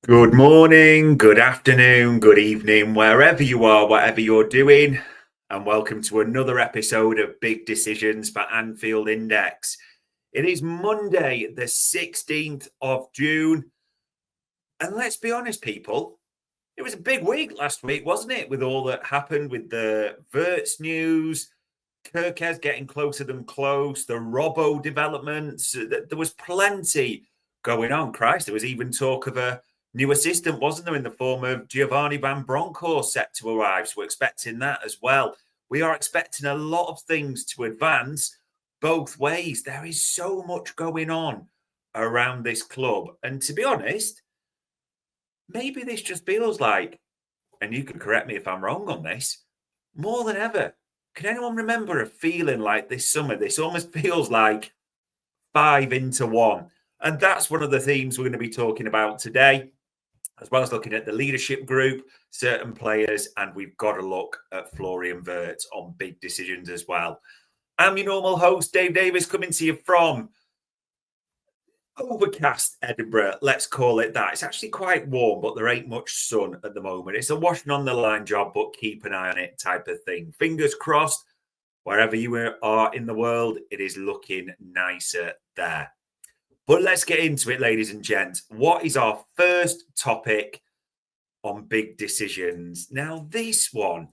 Good morning, good afternoon, good evening, wherever you are, whatever you're doing, and welcome to another episode of Big Decisions for Anfield Index. It is Monday, the 16th of June, and let's be honest, people, it was a big week last week, wasn't it? With all that happened with the Verts news, Kirkez getting closer than close, the Robbo developments. There was plenty going on. Christ, there was even talk of a new assistant, wasn't there, in the form of Giovanni Van Bronckhorst set to arrive. So we're expecting that as well. We are expecting a lot of things to advance both ways. There is so much going on around this club. And to be honest, maybe this just feels like, and you can correct me if I'm wrong on this, more than ever. Can anyone remember a feeling like this summer? This almost feels like 5-1. And that's one of the themes we're going to be talking about today, as well as looking at the leadership group, certain players, and we've got to look at Florian Wirtz on big decisions as well. I'm your normal host, Dave Davis, coming to you from overcast Edinburgh, let's call it that. It's actually quite warm, but there ain't much sun at the moment. It's a washing on the line job, but keep an eye on it type of thing. Fingers crossed, wherever you are in the world, it is looking nicer there. But let's get into it, ladies and gents. What is our first topic on big decisions? Now, this one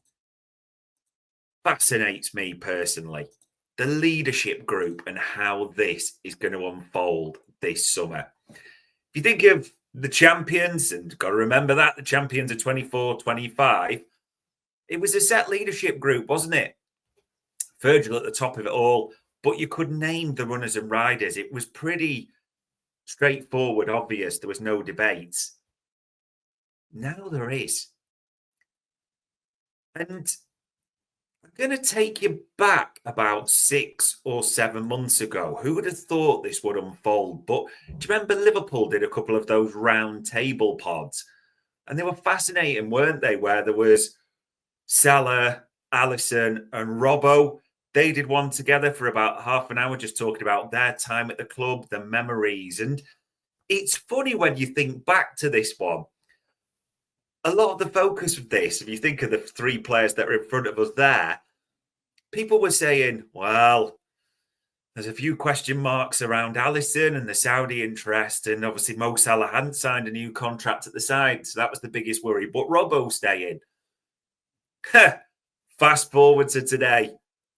fascinates me personally. The leadership group and how this is going to unfold this summer. If you think of the champions, and got to remember that the champions are 24-25, it was a set leadership group, wasn't it? Virgil at the top of it all, but you could name the runners and riders. It was pretty straightforward, obvious. There was no debates. Now there is. And I'm going to take you back about 6 or 7 months ago. Who would have thought this would unfold? But do you remember Liverpool did a couple of those round table pods? And they were fascinating, weren't they? Where there was Salah, Alisson, and Robbo. They did one together for about half an hour, just talking about their time at the club, the memories. And it's funny when you think back to this one. A lot of the focus of this, if you think of the 3 players that are in front of us there, people were saying, well, there's a few question marks around Alisson and the Saudi interest. And obviously, Mo Salah hadn't signed a new contract at the side. So that was the biggest worry. But Robbo staying. Fast forward to today.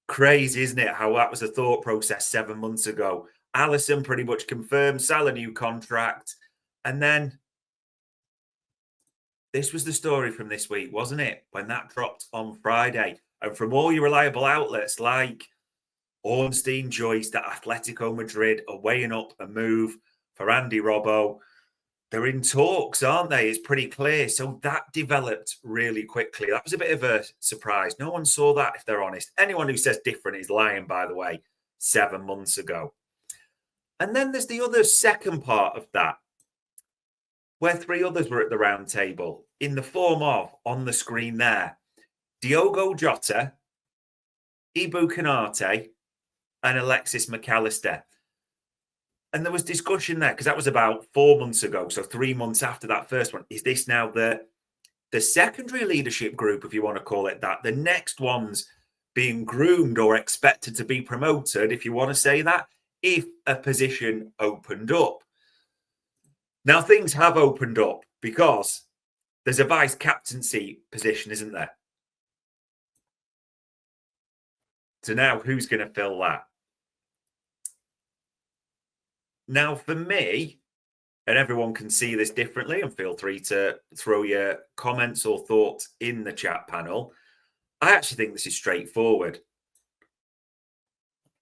Crazy, isn't it? How that was a thought process 7 months ago. Alisson pretty much confirmed Salah new contract. And then this was the story from this week, wasn't it? When that dropped on Friday. And from all your reliable outlets like Ornstein, Joyce, that Atletico Madrid are weighing up a move for Andy Robbo. They're in talks, aren't they? It's pretty clear. So that developed really quickly. That was a bit of a surprise. No one saw that, if they're honest. Anyone who says different is lying, by the way, 7 months ago. And then there's the other second part of that, where 3 others were at the round table in the form of, on the screen there, Diogo Jota, Ibu Konate, and Alexis McAllister. And there was discussion there because that was about 4 months ago. So 3 months after that first one. Is this now the secondary leadership group, if you want to call it that? The next ones being groomed or expected to be promoted, if you want to say that, if a position opened up. Now, things have opened up because there's a vice captaincy position, isn't there? So now who's going to fill that? Now, for me, and everyone can see this differently, and feel free to throw your comments or thoughts in the chat panel. I actually think this is straightforward.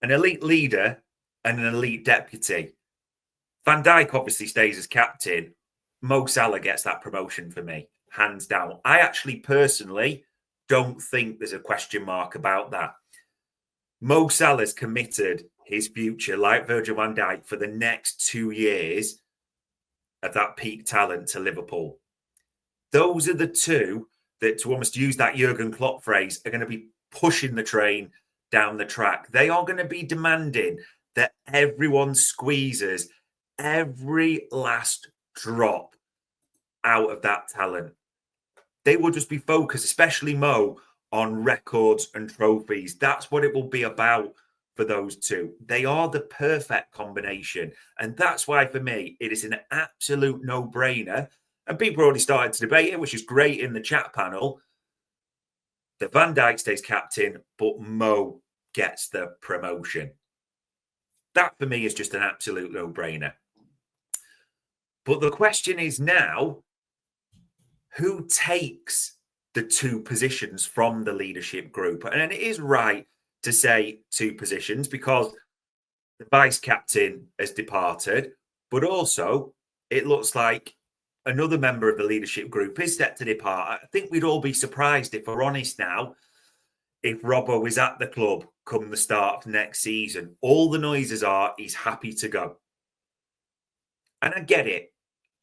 An elite leader and an elite deputy. Van Dijk obviously stays as captain. Mo Salah gets that promotion for me, hands down. I actually personally don't think there's a question mark about that. Mo Salah's committed his future, like Virgil van Dijk, for the next 2 years of that peak talent to Liverpool. Those are the two that, to almost use that Jurgen Klopp phrase, are going to be pushing the train down the track. They are going to be demanding that everyone squeezes every last drop out of that talent. They will just be focused, especially Mo, on records and trophies. That's what it will be about for those two. They are the perfect combination. And that's why, for me, it is an absolute no-brainer. And people are already starting to debate it, which is great in the chat panel. That Van Dijk stays captain, but Mo gets the promotion. That, for me, is just an absolute no-brainer. But the question is now, who takes the two positions from the leadership group? And it is right to say two positions because the vice captain has departed, but also it looks like another member of the leadership group is set to depart. I think we'd all be surprised, if we're honest now, if Robbo is at the club come the start of next season. All the noises are he's happy to go. And I get it.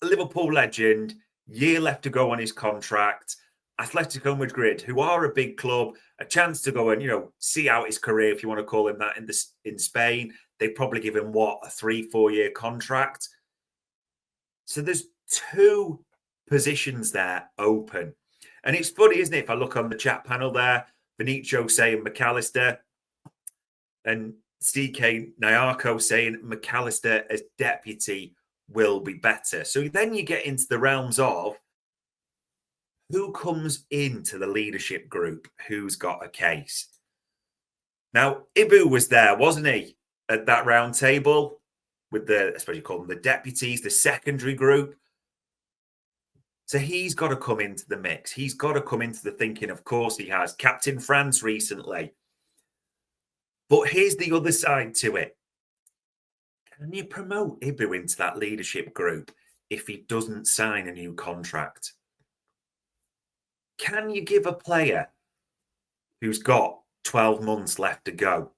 Liverpool legend, year left to go on his contract. Atletico Madrid, who are a big club, a chance to go and, see out his career, if you want to call him that, in Spain. They'd probably give him, a 3-4 year contract. So there's two positions there open. And it's funny, isn't it, if I look on the chat panel there, Benicio saying McAllister and CK Nyarko saying McAllister as deputy will be better. So then you get into the realms of who comes into the leadership group, who's got a case. Now, Ibu was there, wasn't he, at that round table with I suppose you call them the deputies, the secondary group. So he's got to come into the mix. He's got to come into the thinking, of course he has. Captain France recently. But here's the other side to it. Can you promote Ibu into that leadership group if he doesn't sign a new contract? Can you give a player who's got 12 months left to go?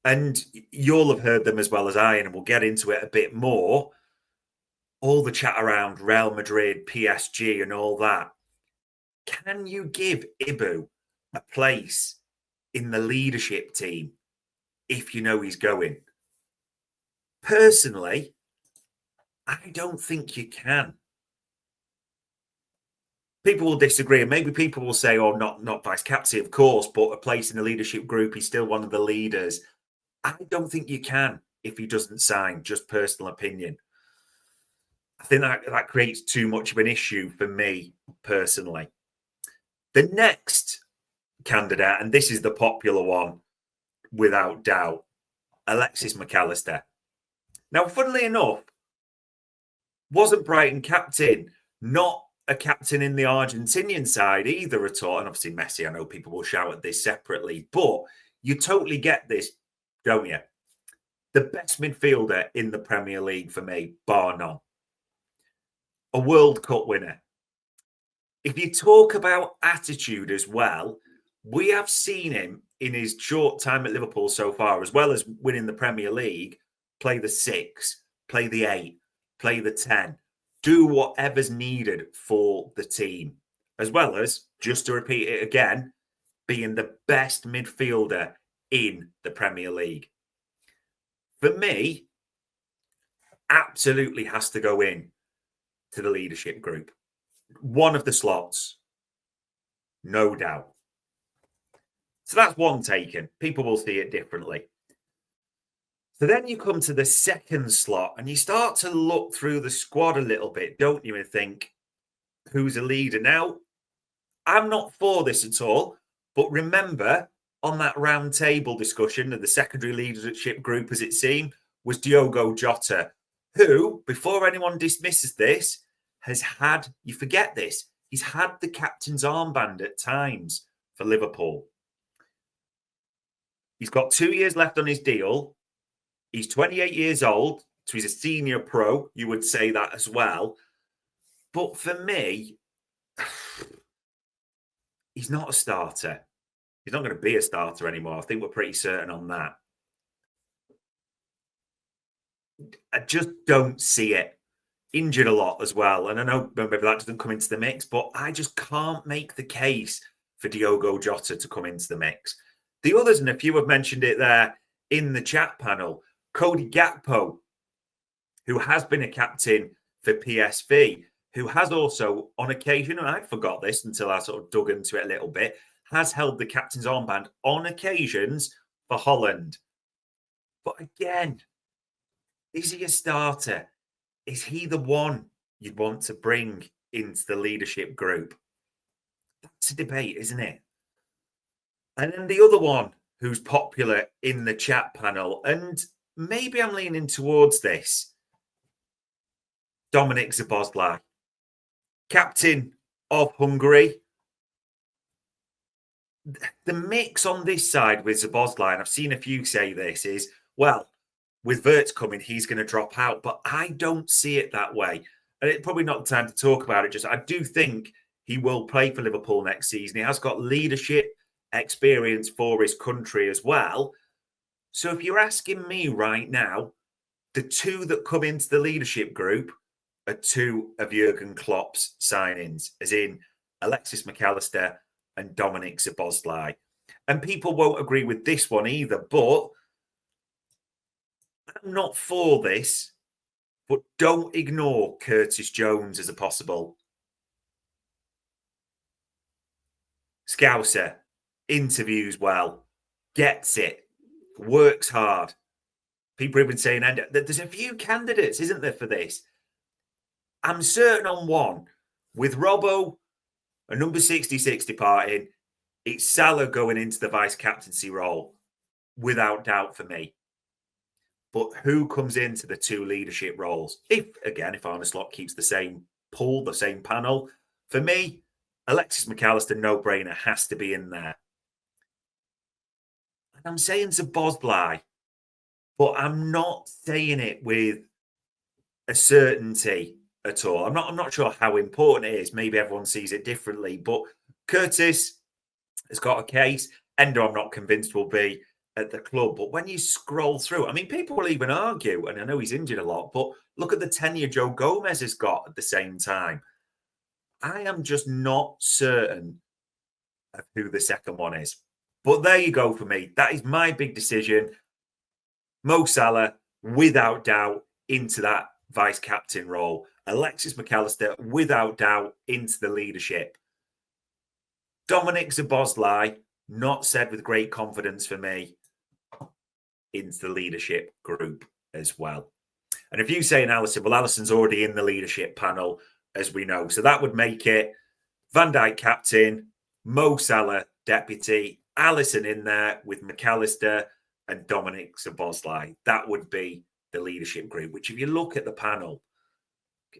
And you'll have heard them as well as I, and we'll get into it a bit more. All the chat around Real Madrid, PSG and all that. Can you give Ibu a place in the leadership team if you know he's going? Personally, I don't think you can. People will disagree, and maybe people will say, oh, not vice captain, of course, but a place in the leadership group, he's still one of the leaders. I don't think you can if he doesn't sign, just personal opinion. I think that creates too much of an issue for me personally. The next candidate, and this is the popular one, without doubt, Alexis McAllister. Now, funnily enough, wasn't Brighton captain, not a captain in the Argentinian side either at all. And obviously Messi, I know people will shout at this separately, but you totally get this, don't you? The best midfielder in the Premier League for me, bar none. A World Cup winner. If you talk about attitude as well, we have seen him in his short time at Liverpool so far, as well as winning the Premier League, play the 6, play the 8, play the 10, do whatever's needed for the team, as well as, just to repeat it again, being the best midfielder in the Premier League. For me, absolutely has to go in to the leadership group. One of the slots, no doubt. So that's one taken. People will see it differently. So then you come to the second slot and you start to look through the squad a little bit, don't you, and think, who's a leader? Now, I'm not for this at all, but remember, on that round table discussion of the secondary leadership group, as it seemed, was Diogo Jota, who, before anyone dismisses this, has had, you forget this, he's had the captain's armband at times for Liverpool. He's got 2 years left on his deal. He's 28 years old, so he's a senior pro. You would say that as well. But for me, he's not a starter. He's not going to be a starter anymore. I think we're pretty certain on that. I just don't see it. Injured a lot as well. And I know maybe that doesn't come into the mix, but I just can't make the case for Diogo Jota to come into the mix. The others, and a few have mentioned it there in the chat panel, Cody Gakpo, who has been a captain for PSV. who has also, on occasion, and I forgot this until I sort of dug into it a little bit, has held the captain's armband on occasions for Holland. But again, is he a starter? Is he the one you'd want to bring into the leadership group? That's a debate, isn't it? And then the other one who's popular in the chat panel, and maybe I'm leaning towards this, Dominik Szoboszlai, captain of Hungary. The mix on this side with Szoboszlai, and I've seen a few say this, is, well, with Wirtz coming, he's going to drop out. But I don't see it that way. And it's probably not the time to talk about it. Just I do think he will play for Liverpool next season. He has got leadership experience for his country as well. So if you're asking me right now, the two that come into the leadership group are two of Jurgen Klopp's signings, as in Alexis McAllister and Dominik Szoboszlai. And people won't agree with this one either, but I'm not for this, but don't ignore Curtis Jones as a possible. Scouser, interviews well, gets it, works hard. People have been saying, and there's a few candidates, isn't there, for this? I'm certain on one. With Robbo, a number 66 departing, it's Salah going into the vice-captaincy role, without doubt for me. But who comes into the two leadership roles? If Arne Slot keeps the same pool, the same panel, for me, Alexis McAllister, no-brainer, has to be in there. And I'm saying Szoboszlai, but I'm not saying it with a certainty at all. I'm not sure how important it is. Maybe everyone sees it differently. But Curtis has got a case. Endo, I'm not convinced will be at the club. But when you scroll through, I mean, people will even argue, and I know he's injured a lot, but look at the tenure Joe Gomez has got at the same time. I am just not certain of who the second one is. But there you go for me. That is my big decision. Mo Salah, without doubt, into that vice-captain role. Alexis McAllister, without doubt, into the leadership. Dominik Szoboszlai, not said with great confidence for me, into the leadership group as well. And if you say Alisson, well, Alisson's already in the leadership panel, as we know. So that would make it Van Dijk captain, Mo Salah deputy, Alisson in there with McAllister and Dominik Szoboszlai. That would be the leadership group, which if you look at the panel,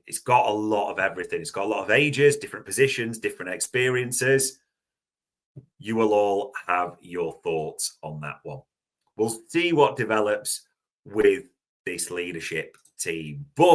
it's got a lot of everything. It's got a lot of ages, different positions, different experiences. You will all have your thoughts on that one. We'll see what develops with this leadership team. But